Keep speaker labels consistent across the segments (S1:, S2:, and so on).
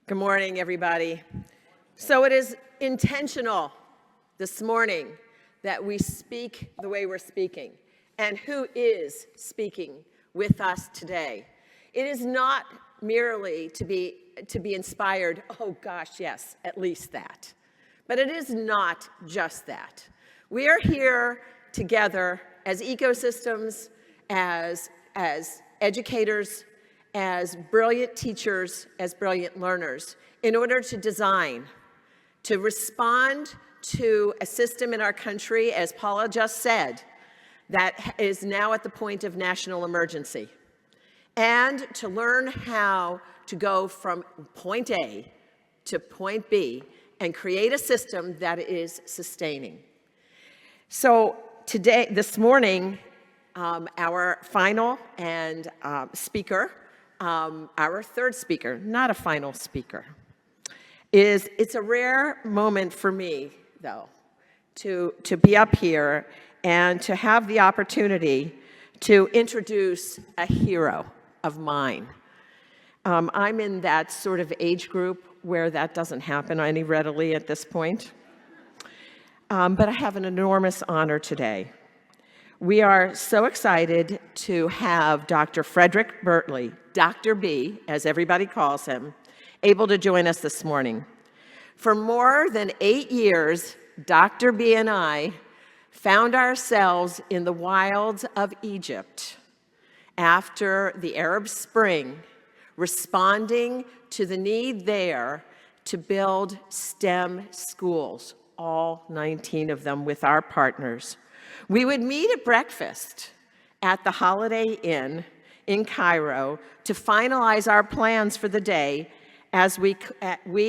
S1: Good morning, everybody. So it is intentional this morning that we speak the way we're speaking. And who is speaking with us today? It is not merely to be inspired, oh gosh, yes, at least that. But it is not just that. We are here together as ecosystems, as educators, as brilliant teachers, as brilliant learners, in order to design, to respond to a system in our country, as Paula just said, that is now at the point of national emergency, and to learn how to go from point A to point B and create a system that is sustaining. So today, this morning, our final and speaker, our third speaker, not a final speaker, it's a rare moment for me, though, to be up here and to have the opportunity to introduce a hero of mine. I'm in that sort of age group where that doesn't happen any readily at this point. But I have an enormous honor today. We are so excited to have Dr. Frederic Bertley, Dr. B, as everybody calls him, able to join us this morning. For more than 8 years, Dr. B and I found ourselves in the wilds of Egypt after the Arab Spring, responding to the need there to build STEM schools, all 19 of them with our partners. We would meet at breakfast at the Holiday Inn in Cairo to finalize our plans for the day as we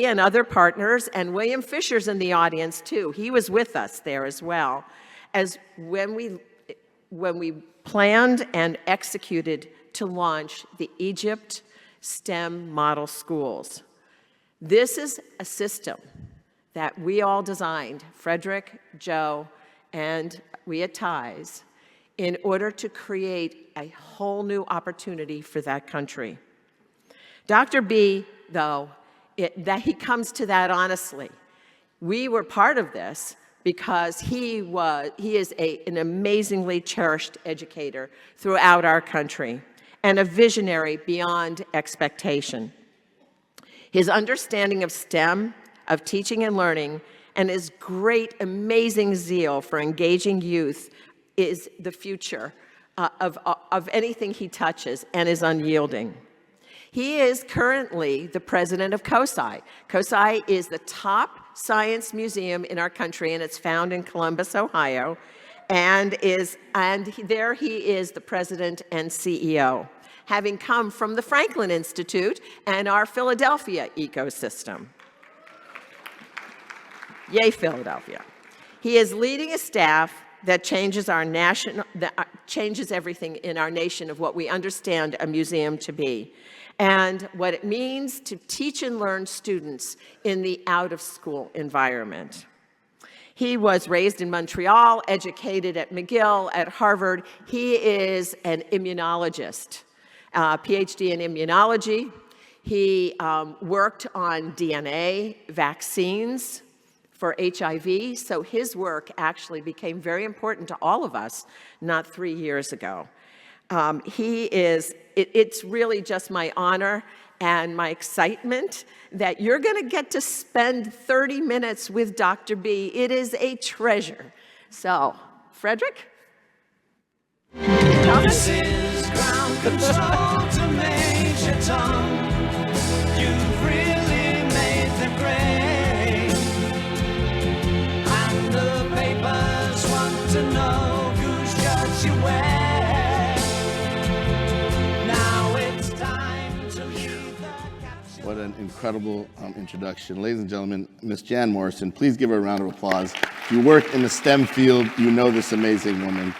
S1: and other partners, and William Fisher's in the audience too. He was with us there as well, as when we planned and executed to launch the Egypt STEM model schools. This is a system that we all designed, Frederic, Joe, and we at TIES, in order to create a whole new opportunity for that country. Dr. B, though, that he comes to that honestly. We were part of this because he is an amazingly cherished educator throughout our country and a visionary beyond expectation. His understanding of STEM, of teaching and learning, and his great, amazing zeal for engaging youth is the future of anything he touches and is unyielding. He is currently the president of COSI. COSI is the top science museum in our country, and it's found in Columbus, Ohio, and there he is the president and CEO, having come from the Franklin Institute and our Philadelphia ecosystem. Yay, Philadelphia. He is leading a staff that changes everything in our nation of what we understand a museum to be, and what it means to teach and learn students in the out-of-school environment. He was raised in Montreal, educated at McGill, at Harvard. He is an immunologist, PhD in immunology. He worked on DNA vaccines for HIV, so his work actually became very important to all of us not 3 years ago. It's really just my honor and my excitement that you're going to get to spend 30 minutes with Dr. B. It is a treasure. So, Frederic?
S2: This is ground control to Major Tom. You've really made the grade. And the papers want to know whose shirt you wear. Now it's time to leave the caption.
S3: What an incredible introduction. Ladies and gentlemen, Ms. Jan Morrison, please give her a round of applause. If you work in the STEM field, you know this amazing woman.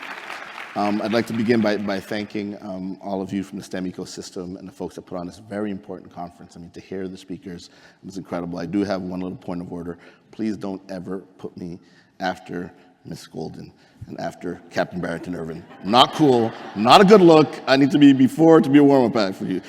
S3: I'd like to begin by thanking all of you from the STEM ecosystem and the folks that put on this very important conference. I mean, to hear the speakers was incredible. I do have one little point of order. Please don't ever put me after Miss Golden, and after Captain Barrington Irvin. Not cool, not a good look. I need to be before to be a warm-up act for you.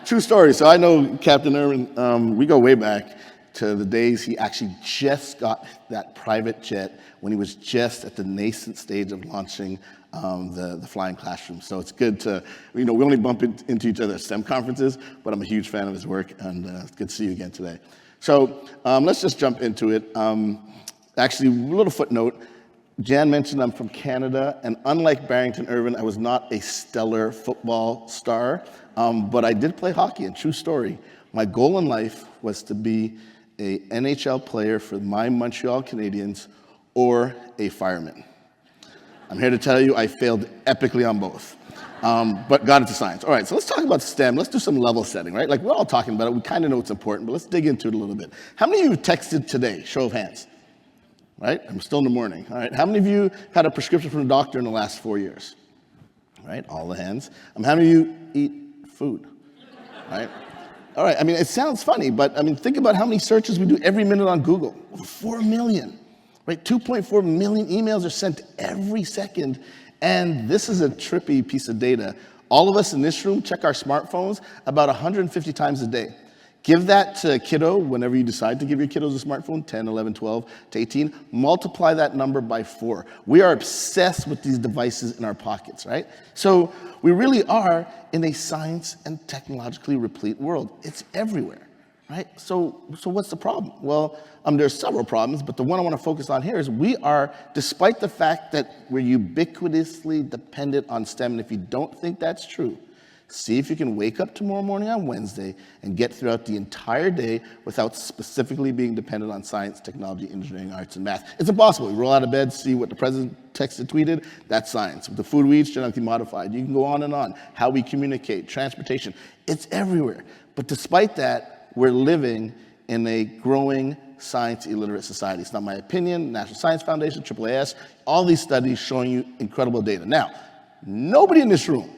S3: True story. So I know Captain Irvin, we go way back to the days he actually just got that private jet when he was just at the nascent stage of launching the flying classroom. So it's good to, we only bump into each other at STEM conferences, but I'm a huge fan of his work, and it's good to see you again today. So let's just jump into it. Actually, a little footnote. Jan mentioned I'm from Canada, and unlike Barrington Irvin, I was not a stellar football star, but I did play hockey, and true story. My goal in life was to be a NHL player for my Montreal Canadiens or a fireman. I'm here to tell you I failed epically on both, but got into science. All right, so let's talk about STEM. Let's do some level setting, right? Like, we're all talking about it. We kind of know it's important, but let's dig into it a little bit. How many of you texted today? Show of hands. Right? I'm still in the morning. All right. How many of you had a prescription from a doctor in the last 4 years? Right? All the hands. How many of you eat food? Right? All right. I mean, it sounds funny, but I mean, think about how many searches we do every minute on Google. Over 4 million. Right? 2.4 million emails are sent every second. And this is a trippy piece of data. All of us in this room check our smartphones about 150 times a day. Give that to a kiddo whenever you decide to give your kiddos a smartphone, 10, 11, 12 to 18. Multiply that number by 4. We are obsessed with these devices in our pockets, right? So we really are in a science and technologically replete world. It's everywhere, right? So what's the problem? Well, there's several problems, but the one I want to focus on here is we are, despite the fact that we're ubiquitously dependent on STEM, and if you don't think that's true, see if you can wake up tomorrow morning on Wednesday and get throughout the entire day without specifically being dependent on science, technology, engineering, arts, and math. It's impossible. You roll out of bed, see what the president texted, tweeted, that's science. The food we eat is genetically modified. You can go on and on. How we communicate, transportation, it's everywhere. But despite that, we're living in a growing science illiterate society. It's not my opinion. National Science Foundation, AAAS, all these studies showing you incredible data. Now, nobody in this room,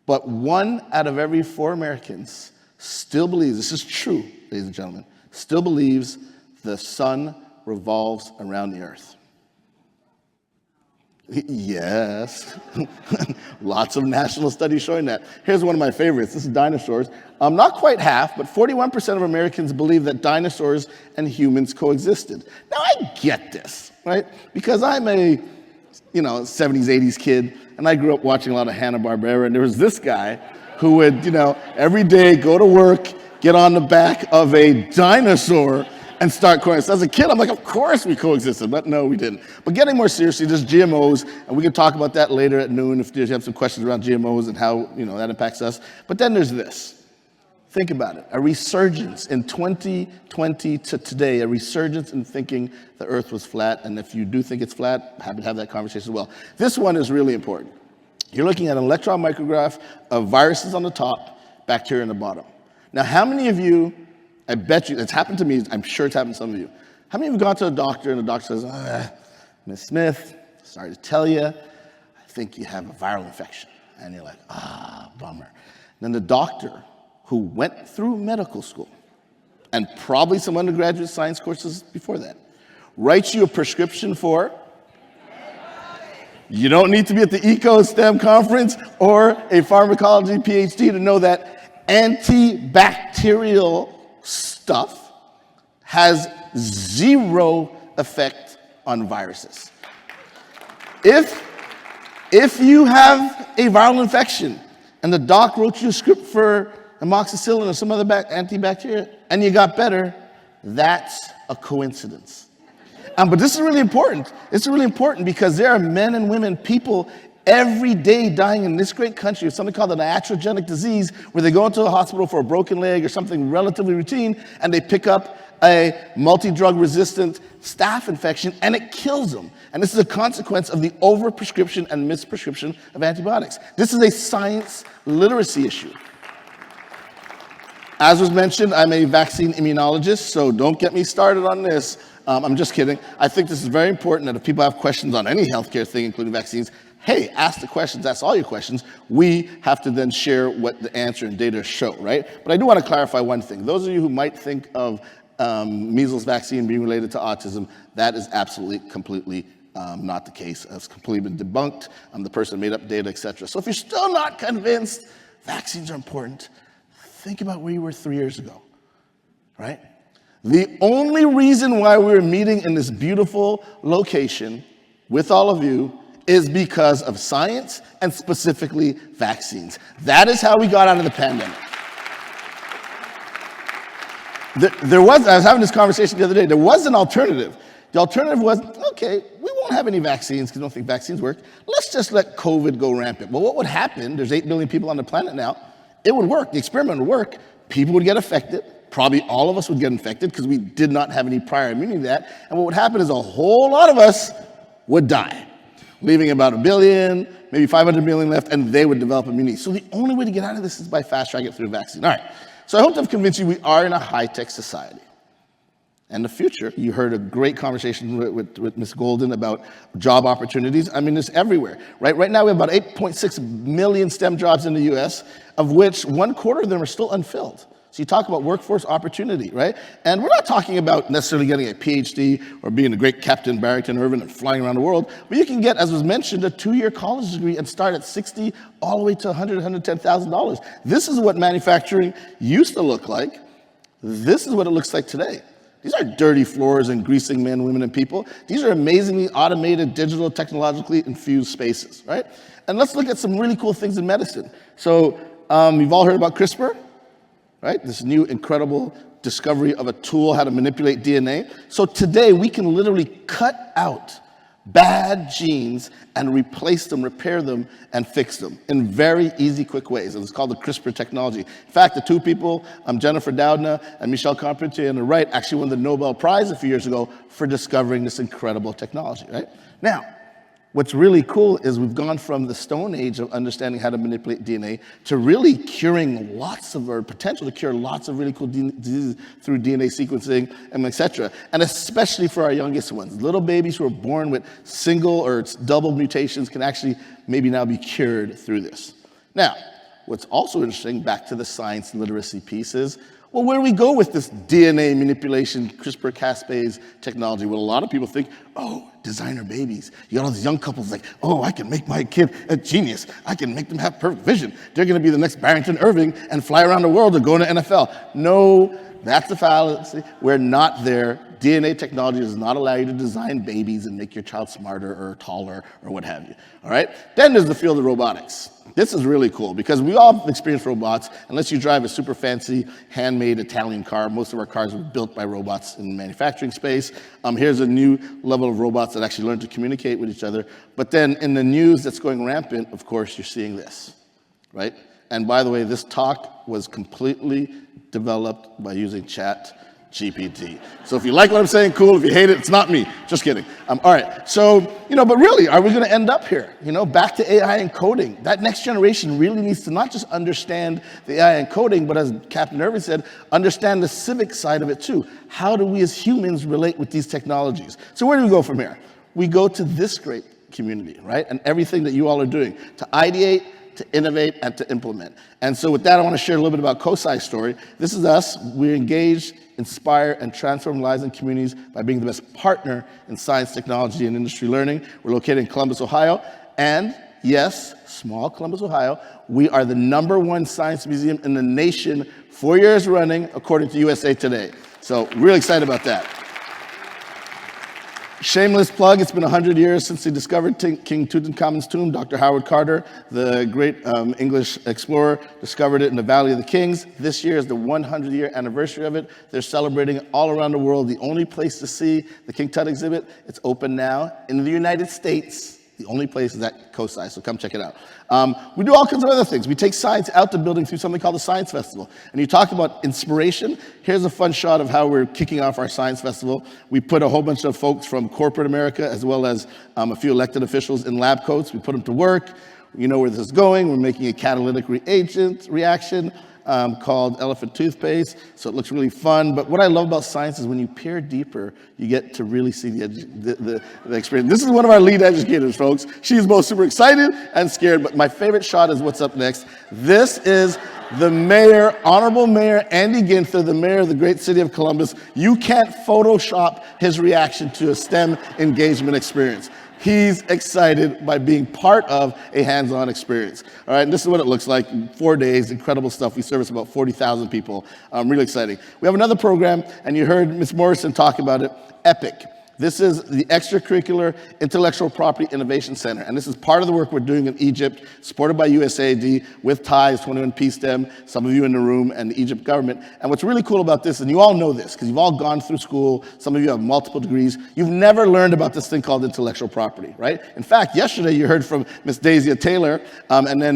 S3: but 1 out of every 4 Americans still believes, this is true, ladies and gentlemen, still believes the sun revolves around the earth. Yes. Lots of national studies showing that. Here's one of my favorites. This is dinosaurs. Not quite half, but 41% of Americans believe that dinosaurs and humans coexisted. Now, I get this, right? Because I'm a 70s, 80s kid, and I grew up watching a lot of Hanna-Barbera, and there was this guy who would, every day go to work, get on the back of a dinosaur, and start coexisting. As a kid, I'm like, of course we coexisted, but no, we didn't. But getting more seriously, there's GMOs, and we can talk about that later at noon if you have some questions around GMOs and how, that impacts us. But then there's this. Think about it. A resurgence in 2020 to today, a resurgence in thinking the earth was flat. And if you do think it's flat, happy to have that conversation as well. This one is really important. You're looking at an electron micrograph of viruses on the top, bacteria on the bottom. Now, how many of you, I bet you, it's happened to me, I'm sure it's happened to some of you. How many of you have gone to a doctor and the doctor says, Ms. Smith, sorry to tell you, I think you have a viral infection. And you're like, bummer. Then the doctor, who went through medical school and probably some undergraduate science courses before that, writes you a prescription for, you don't need to be at the ECO-STEM conference or a pharmacology PhD to know that antibacterial stuff has 0 effect on viruses. If you have a viral infection and the doc wrote you a script for amoxicillin or some other antibacterial, and you got better, that's a coincidence. But this is really important. It's really important because there are men and women, people every day dying in this great country of something called an iatrogenic disease, where they go into the hospital for a broken leg or something relatively routine, and they pick up a multi-drug resistant staph infection, and it kills them. And this is a consequence of the overprescription and misprescription of antibiotics. This is a science literacy issue. As was mentioned, I'm a vaccine immunologist, so don't get me started on this. I'm just kidding. I think this is very important that if people have questions on any healthcare thing, including vaccines, hey, ask the questions, ask all your questions. We have to then share what the answer and data show, right? But I do want to clarify one thing. Those of you who might think of measles vaccine being related to autism, that is absolutely, completely not the case. It's completely been debunked. The person made up data, etc. So if you're still not convinced vaccines are important, think about where you were 3 years ago, right? The only reason why we're meeting in this beautiful location with all of you is because of science and specifically vaccines. That is how we got out of the pandemic. I was having this conversation the other day, there was an alternative. The alternative was, okay, we won't have any vaccines because we don't think vaccines work. Let's just let COVID go rampant. Well, what would happen, there's 8 billion people on the planet now, it would work, the experiment would work, people would get affected, probably all of us would get infected because we did not have any prior immunity to that, and what would happen is a whole lot of us would die, leaving about 1 billion, maybe 500 million left, and they would develop immunity. So the only way to get out of this is by fast-tracking it through a vaccine. All right, so I hope to have convinced you we are in a high-tech society. And the future, you heard a great conversation with Ms. Golden about job opportunities. I mean, it's everywhere, right? Right now we have about 8.6 million STEM jobs in the US, of which 1/4 of them are still unfilled. So you talk about workforce opportunity, right? And we're not talking about necessarily getting a PhD or being a great Captain Barrington Irvin and flying around the world, but you can get, as was mentioned, a 2-year college degree and start at 60 all the way to $100,000, $110,000. This is what manufacturing used to look like. This is what it looks like today. These are dirty floors and greasing men, women, and people. These are amazingly automated, digital, technologically infused spaces, right? And let's look at some really cool things in medicine. So you've all heard about CRISPR, right? This new incredible discovery of a tool, how to manipulate DNA. So today we can literally cut out bad genes and replace them, repair them, and fix them in very easy, quick ways. And it's called the CRISPR technology. In fact, the two people, Jennifer Doudna and Michel Carpentier on the right, actually won the Nobel Prize a few years ago for discovering this incredible technology, right? Now, what's really cool is we've gone from the Stone Age of understanding how to manipulate DNA to really curing lots of, or potential to cure lots of really cool diseases through DNA sequencing and et cetera. And especially for our youngest ones. Little babies who are born with single or double mutations can actually maybe now be cured through this. Now, what's also interesting, back to the science and literacy piece is, well, where do we go with this DNA manipulation, CRISPR-Cas9 technology? Well, a lot of people think, oh, designer babies. You got all these young couples like, oh, I can make my kid a genius. I can make them have perfect vision. They're going to be the next Barrington Irving and fly around the world or go into NFL. No, that's a fallacy. We're not there. DNA technology does not allow you to design babies and make your child smarter or taller or what have you. All right? Then there's the field of robotics. This is really cool because we all have experienced robots. Unless you drive a super fancy handmade Italian car, most of our cars were built by robots in the manufacturing space. Here's a new level of robots that actually learn to communicate with each other. But then in the news that's going rampant, of course, you're seeing this, right? And by the way, this talk was completely developed by using ChatGPT. So if you like what I'm saying, cool. If you hate it, it's not me. Just kidding. All right. So, but really, are we going to end up here? Back to AI and coding. That next generation really needs to not just understand the AI and coding, but as Captain Irving said, understand the civic side of it too. How do we as humans relate with these technologies? So where do we go from here? We go to this great community, right? And everything that you all are doing to ideate, to innovate, and to implement. And so with that, I want to share a little bit about COSI's story. This is us. We engage, inspire, and transform lives and communities by being the best partner in science, technology, and industry learning. We're located in Columbus, Ohio. And yes, small Columbus, Ohio, we are the #1 science museum in the nation 4 years running, according to USA Today. So really excited about that. Shameless plug, it's been 100 years since they discovered King Tutankhamun's tomb. Dr. Howard Carter, the great English explorer, discovered it in the Valley of the Kings. This year is the 100-year anniversary of it. They're celebrating it all around the world. The only place to see the King Tut exhibit, it's open now in the United States. The only place is at COSI, so come check it out. We do all kinds of other things. We take science out the building through something called the Science Festival. And you talk about inspiration. Here's a fun shot of how we're kicking off our Science Festival. We put a whole bunch of folks from corporate America, as well as a few elected officials in lab coats. We put them to work. You know where this is going. We're making a catalytic reagent reaction. called Elephant Toothpaste, so it looks really fun. But what I love about science is when you peer deeper, you get to really see the experience. This is one of our lead educators, folks. She's both super excited and scared, but my favorite shot is what's up next. This is the mayor, Honorable Mayor Andy Ginther, the mayor of the great city of Columbus. You can't Photoshop his reaction to a STEM engagement experience. He's excited by being part of a hands-on experience. All right, and this is what it looks like. 4 days, incredible stuff. We service about 40,000 people. Really exciting. We have another program, and you heard Ms. Morrison talk about it, EPIC. This is the Extracurricular Intellectual Property Innovation Center, and this is part of the work we're doing in Egypt, supported by USAID, with ties, 21P STEM, some of you in the room, and the Egypt government. And what's really cool about this, and you all know this, because you've all gone through school, some of you have multiple degrees, you've never learned about this thing called intellectual property, right? In fact, yesterday you heard from Ms. Daisy Taylor, and then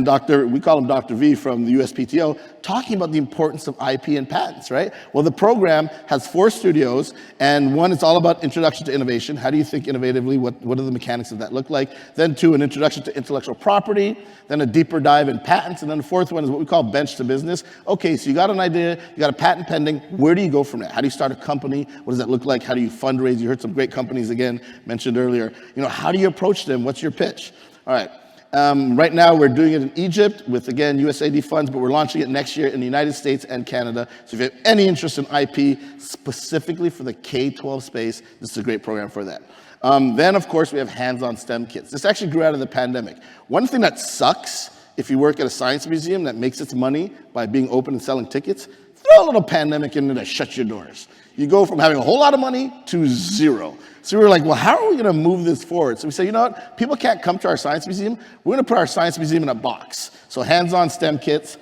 S3: we call him Dr. V from the USPTO, talking about the importance of IP and patents, right? Well, the program has 4 studios, and one is all about introduction to innovation. How do you think innovatively? What do the mechanics of that look like? Then 2, an introduction to intellectual property, then a deeper dive in patents, and then the 4th one is what we call bench to business. Okay, so you got an idea, you got a patent pending, where do you go from that? How do you start a company? What does that look like? How do you fundraise? You heard some great companies again mentioned earlier. How do you approach them? What's your pitch? All right. Right now, we're doing it in Egypt with, again, USAID funds, but we're launching it next year in the United States and Canada. So if you have any interest in IP, specifically for the K-12 space, this is a great program for that. Then, of course, we have hands-on STEM kits. This actually grew out of the pandemic. One thing that sucks if you work at a science museum that makes its money by being open and selling tickets, throw a little pandemic in there that shuts your doors. You go from having a whole lot of money to 0. So we were like, well, how are we going to move this forward? So we say, you know what? People can't come to our science museum. We're going to put our science museum in a box. So hands-on STEM kits.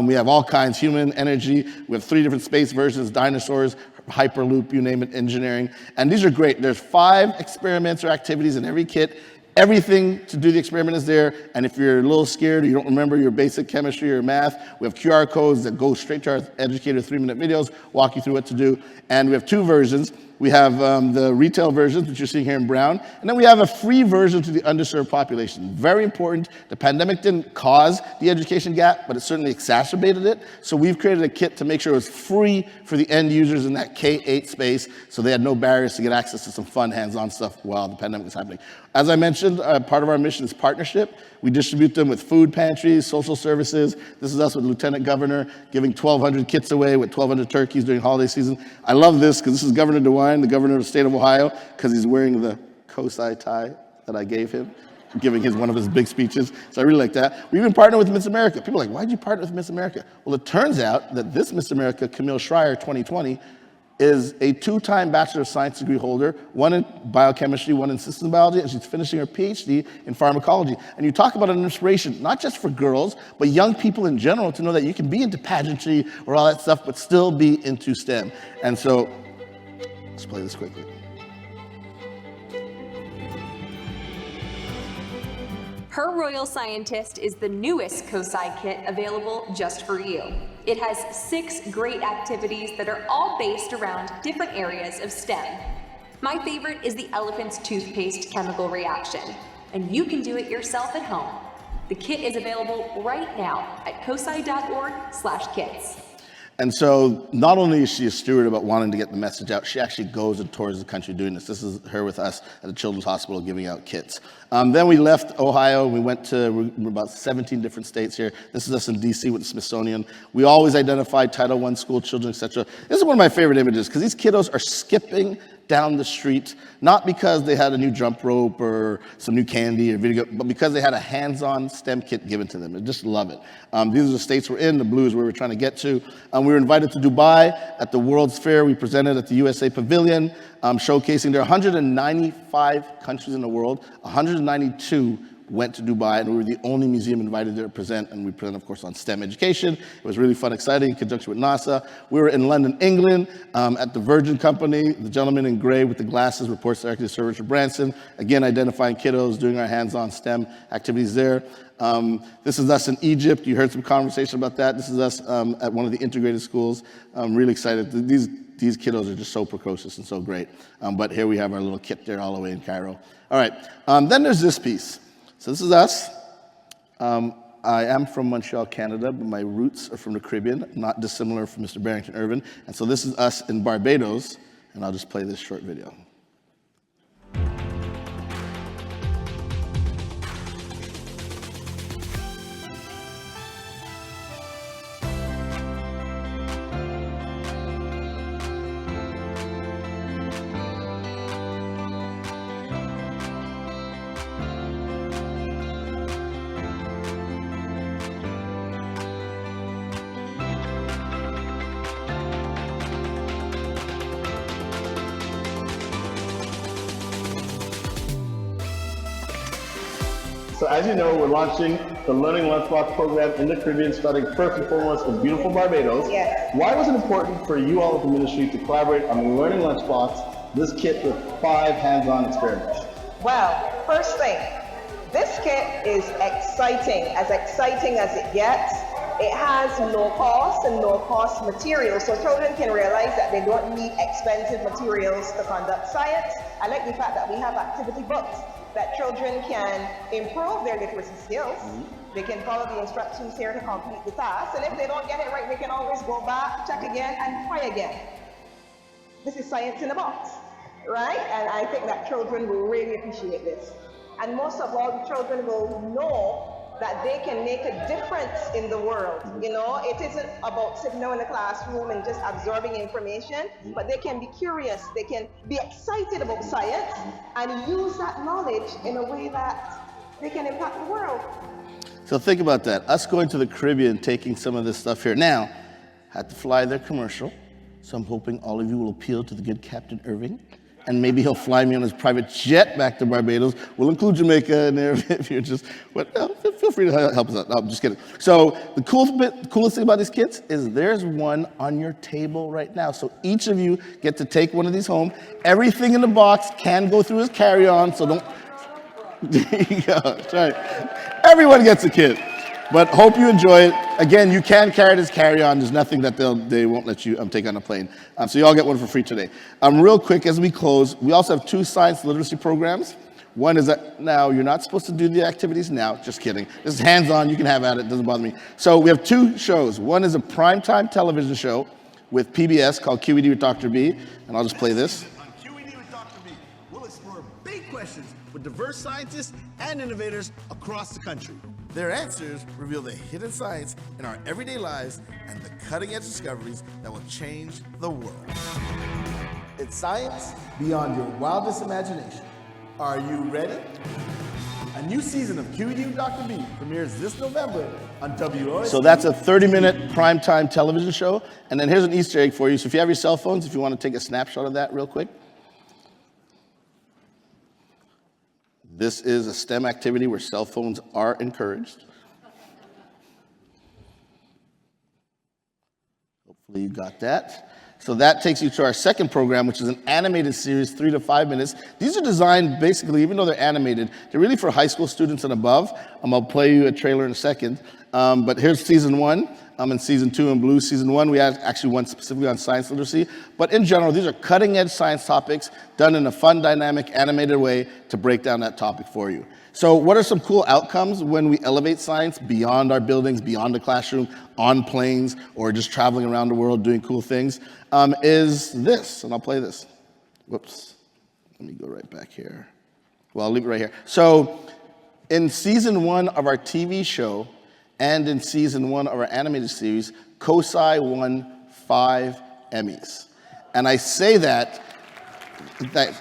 S3: We have all kinds, human, energy. We have 3 different space versions, dinosaurs, Hyperloop, you name it, engineering. And these are great. There's 5 experiments or activities in every kit. Everything to do the experiment is there, and if you're a little scared or you don't remember your basic chemistry or math, we have QR codes that go straight to our educator 3-minute videos, walk you through what to do. And we have 2 versions. We have the retail versions, which you're seeing here in brown, and then we have a free version to the underserved population. Very important. The pandemic didn't cause the education gap, but it certainly exacerbated it. So we've created a kit to make sure it was free for the end users in that K-8 space, so they had no barriers to get access to some fun hands-on stuff while the pandemic was happening. As I mentioned, part of our mission is partnership. We distribute them with food pantries, social services. This is us with Lieutenant Governor giving 1,200 kits away with 1,200 turkeys during holiday season. I love this because this is Governor DeWine, the governor of the state of Ohio, because he's wearing the COSI tie that I gave him, giving one of his big speeches. So I really like that. We even partner with Miss America. People are like, why'd you partner with Miss America? Well, it turns out that this Miss America, Camille Schreier 2020, is a 2-time Bachelor of Science degree holder, 1 in biochemistry, 1 in systems biology, and she's finishing her PhD in pharmacology. And you talk about an inspiration, not just for girls, but young people in general, to know that you can be into pageantry or all that stuff, but still be into STEM. And so, let's play this quickly.
S4: Her Royal Scientist is the newest COSI kit available just for you. It has 6 great activities that are all based around different areas of STEM. My favorite is the elephant's toothpaste chemical reaction, and you can do it yourself at home. The kit is available right now at cosi.org/kits.
S3: And so not only is she a steward about wanting to get the message out, she actually goes and tours the country doing this. This is her with us at the Children's Hospital giving out kits. Then we left Ohio. We went to we're about 17 different states here. This is us in D.C. with the Smithsonian. We always identify Title I school children, etc. This is one of my favorite images because these kiddos are skipping down the street, not because they had a new jump rope or some new candy or video, but because they had a hands-on STEM kit given to them. I just love it. These are the states we're in. The blue is where we're trying to get to. We were invited to Dubai at the World's Fair. We presented at the USA Pavilion, showcasing there are 195 countries in the world. 192 went to Dubai, and we were the only museum invited there to present, and we present, of course, on STEM education. It was really fun, exciting, in conjunction with NASA. We were in London, England, at the Virgin Company. The gentleman in gray with the glasses reports directly to Sir Richard Branson, again, identifying kiddos, doing our hands-on STEM activities there. This is us in Egypt. You heard some conversation about that. This is us at one of the integrated schools. I'm really excited. These kiddos are just so precocious and so great. But here we have our little kit there all the way in Cairo. All right, then there's this piece. So this is us. I am from Montreal, Canada, but my roots are from the Caribbean, not dissimilar from Mr. Barrington Irvin. And so this is us in Barbados, and I'll just play this short video.
S5: So as you know, we're launching the Learning Lunchbox program in the Caribbean, starting first and foremost in beautiful Barbados.
S6: Yes.
S5: Why was it important for you all at the ministry to collaborate on the Learning Lunchbox, this kit with 5 hands-on experiments?
S6: Well, first thing, this kit is exciting as it gets. It has low cost and low cost materials, so children can realize that they don't need expensive materials to conduct science. I like the fact that we have activity books that children can improve their literacy skills. They can follow the instructions here to complete the task, and if they don't get it right, they can always go back, check again, and try again. This is science in a box, right? And I think that children will really appreciate this. And most of all, the children will know that they can make a difference in the world. You know, it isn't about sitting down in the classroom and just absorbing information, but they can be curious, they can be excited about science and use that knowledge in a way that they can impact the world.
S3: So think about that. Us going to the Caribbean, taking some of this stuff here. Now, had to fly their commercial, so I'm hoping all of you will appeal to the good Captain Irving, and maybe he'll fly me on his private jet back to Barbados. We'll include Jamaica in there if you're just, feel free to help us out. No, I'm just kidding. So the coolest thing about these kits is there's one on your table right now. So each of you get to take one of these home. Everything in the box can go through his carry-on, so don't, there you go, that's right. Everyone gets a kit. But hope you enjoy it. Again, you can carry this carry-on. There's nothing that they won't let you take on a plane. So you all get one for free today. Real quick, as we close, we also have 2 science literacy programs. One is that now you're not supposed to do the activities now. Just kidding. This is hands-on. You can have at it. Doesn't bother me. So we have 2 shows. One is a primetime television show with PBS called QED with Dr. B. And I'll just play this.
S7: On QED with Dr. B, we'll explore big questions with diverse scientists and innovators across the country.
S8: Their answers reveal the hidden science in our everyday lives and the cutting-edge discoveries that will change the world. It's science beyond your wildest imagination. Are you ready? A new season of QED with Dr. B premieres this November on WOST.
S3: So that's a 30-minute primetime television show. And then here's an Easter egg for you. So if you have your cell phones, if you want to take a snapshot of that real quick. This is a STEM activity where cell phones are encouraged. Hopefully you got that. So that takes you to our second program, which is an animated series, 3 to 5 minutes. These are designed basically, even though they're animated, they're really for high school students and above. I'll play you a trailer in a second. But here's season 1. And season 2 in blue. Season 1, we had actually one specifically on science literacy. But in general, these are cutting-edge science topics done in a fun, dynamic, animated way to break down that topic for you. So what are some cool outcomes when we elevate science beyond our buildings, beyond the classroom, on planes, or just traveling around the world doing cool things, is this. And I'll play this. Whoops. Let me go right back here. Well, I'll leave it right here. So in season 1 of our TV show, and in season 1 of our animated series, COSI won 5 Emmys. And I say that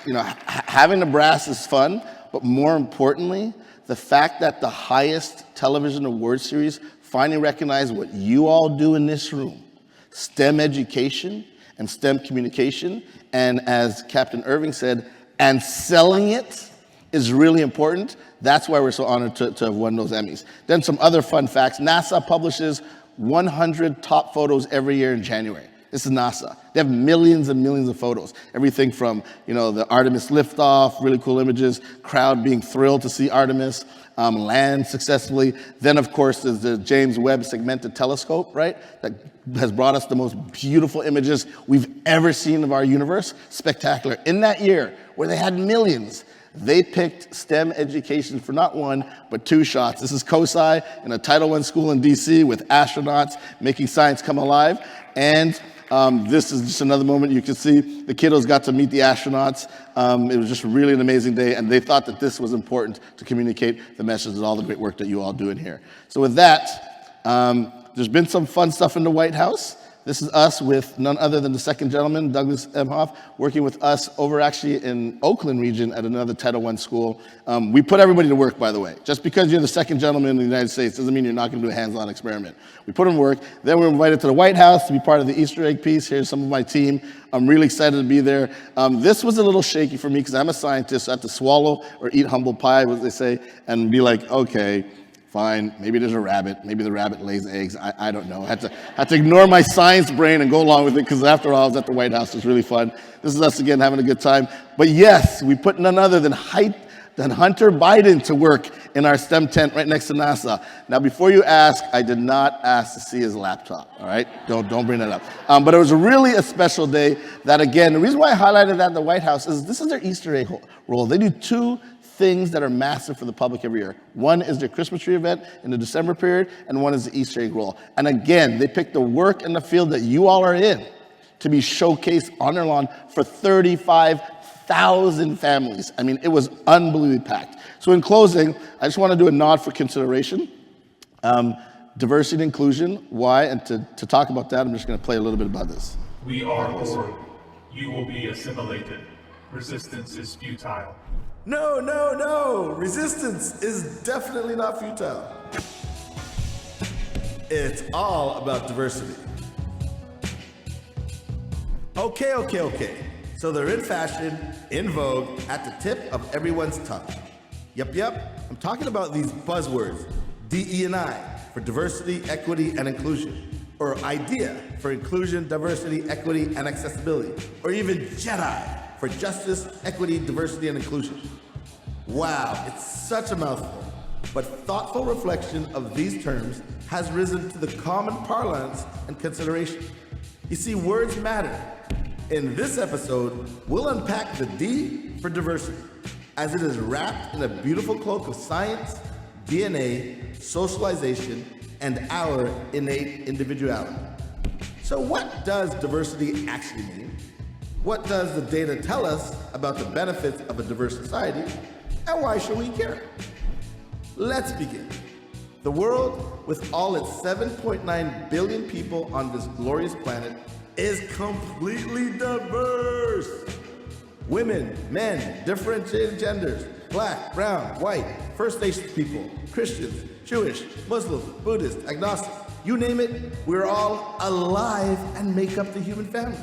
S3: you know, having the brass is fun, but more importantly, the fact that the highest television award series finally recognized what you all do in this room, STEM education and STEM communication, and as Captain Irving said, and selling it is really important. That's why we're so honored to have won those Emmys. Then some other fun facts. NASA publishes 100 top photos every year in January. This is NASA. They have millions and millions of photos. Everything from, you know, the Artemis liftoff, really cool images, crowd being thrilled to see Artemis, land successfully. Then, of course, there's the James Webb Segmented Telescope, right? That has brought us the most beautiful images we've ever seen of our universe. Spectacular. In that year, where they had millions, They picked STEM education for not one, but 2 shots. This is COSI in a Title I school in DC with astronauts making science come alive. And this is just another moment you can see the kiddos got to meet the astronauts. It was just really an amazing day, and they thought that this was important to communicate the message and all the great work that you all do in here. So with that, there's been some fun stuff in the White House. This is us with none other than the second gentleman, Douglas Emhoff, working with us over actually in Oakland region at another Title I school. We put everybody to work, by the way. Just because you're the second gentleman in the United States doesn't mean you're not going to do a hands-on experiment. We put them to work. Then we were invited to the White House to be part of the Easter egg piece. Here's some of my team. I'm really excited to be there. This was a little shaky for me because I'm a scientist. So I have to swallow or eat humble pie, as they say, and be like, okay, fine, maybe there's a rabbit. Maybe the rabbit lays eggs. I don't know. I had to ignore my science brain and go along with it because after all, I was at the White House. It was really fun. This is us again having a good time. But yes, we put none other than Hunter Biden to work in our STEM tent right next to NASA. Now, before you ask, I did not ask to see his laptop, all right? Don't bring that up. But it was really a special day that, again, the reason why I highlighted that in the White House is this is their Easter egg roll. They do 2 things that are massive for the public every year. One is their Christmas tree event in the December period, and one is the Easter egg roll. And again, they picked the work in the field that you all are in to be showcased on their lawn for 35,000 families. I mean, it was unbelievably packed. So in closing, I just want to do a nod for consideration. Diversity and inclusion, why? And to talk about that, I'm just going to play a little bit about this.
S9: We are Lord. You will be assimilated. Resistance is futile.
S8: No, no, no! Resistance is definitely not futile. It's all about diversity. Okay. So they're in fashion, in vogue, at the tip of everyone's tongue. Yep. I'm talking about these buzzwords. DE&I for diversity, equity, and inclusion. Or IDEA for inclusion, diversity, equity, and accessibility. Or even JEDI for justice, equity, diversity, and inclusion. Wow, it's such a mouthful. But thoughtful reflection of these terms has risen to the common parlance and consideration. You see, words matter. In this episode, we'll unpack the D for diversity, as it is wrapped in a beautiful cloak of science, DNA, socialization, and our innate individuality. So what does diversity actually mean? What does the data tell us about the benefits of a diverse society? And why should we care? Let's begin. The world, with all its 7.9 billion people on this glorious planet, is completely diverse. Women, men, differentiated genders, black, brown, white, First Nations people, Christians, Jewish, Muslim, Buddhist, agnostic, you name it, we're all alive and make up the human family.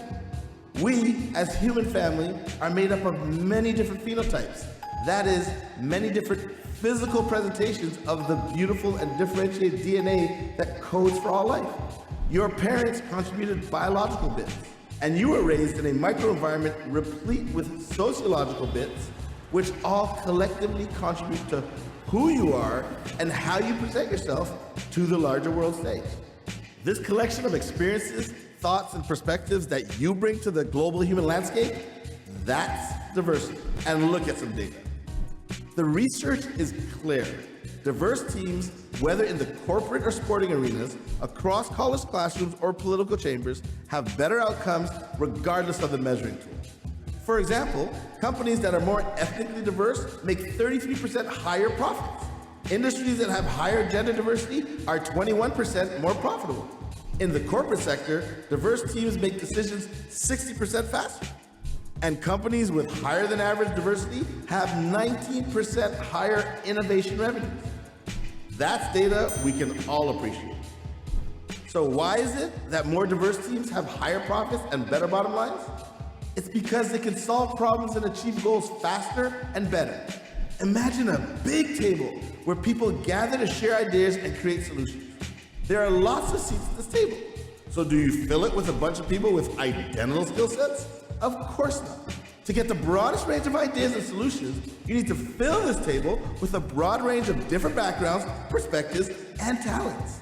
S8: We, as human family, are made up of many different phenotypes. That is, many different physical presentations of the beautiful and differentiated DNA that codes for all life. Your parents contributed biological bits, and you were raised in a microenvironment replete with sociological bits, which all collectively contribute to who you are and how you present yourself to the larger world stage. This collection of experiences, thoughts, and perspectives that you bring to the global human landscape, that's diversity. And look at some data. The research is clear. Diverse teams, whether in the corporate or sporting arenas, across college classrooms or political chambers, have better outcomes regardless of the measuring tool. For example, companies that are more ethnically diverse make 33% higher profits. Industries that have higher gender diversity are 21% more profitable. In the corporate sector, diverse teams make decisions 60% faster. And companies with higher than average diversity have 19% higher innovation revenues. That's data we can all appreciate. So why is it that more diverse teams have higher profits and better bottom lines? It's because they can solve problems and achieve goals faster and better. Imagine a big table where people gather to share ideas and create solutions. There are lots of seats at this table. So do you fill it with a bunch of people with identical skill sets? Of course not. To get the broadest range of ideas and solutions, you need to fill this table with a broad range of different backgrounds, perspectives, and talents.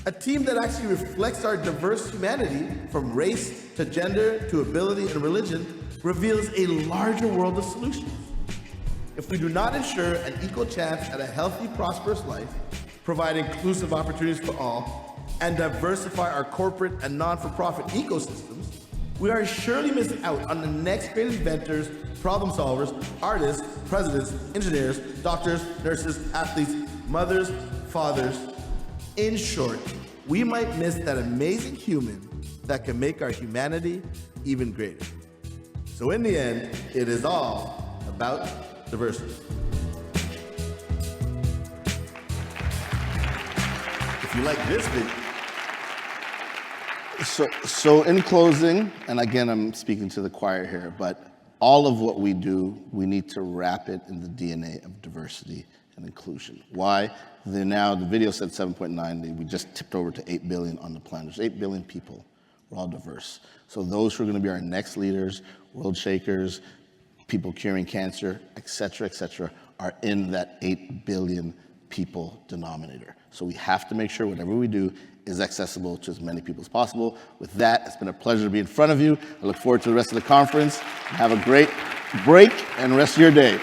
S8: A team that actually reflects our diverse humanity, from race to gender to ability and religion, reveals a larger world of solutions. if we do not ensure an equal chance at a healthy, prosperous life, provide inclusive opportunities for all, and diversify our corporate and non-for-profit ecosystems, we are surely missing out on the next great inventors, problem solvers, artists, presidents, engineers, doctors, nurses, athletes, mothers, fathers. In short, we might miss that amazing human that can make our humanity even greater. So in the end, it is all about diversity. If you like this video,
S3: So in closing, and again, I'm speaking to the choir here, but all of what we do, we need to wrap it in the DNA of diversity and inclusion. Why? The video said 7.9, we just tipped over to 8 billion on the planet. There's 8 billion people, we're all diverse. So those who are gonna be our next leaders, world shakers, people curing cancer, et cetera, are in that 8 billion people denominator. So we have to make sure whatever we do is accessible to as many people as possible. With that, it's been a pleasure to be in front of you. I look forward to the rest of the conference. Have a great break and rest of your day.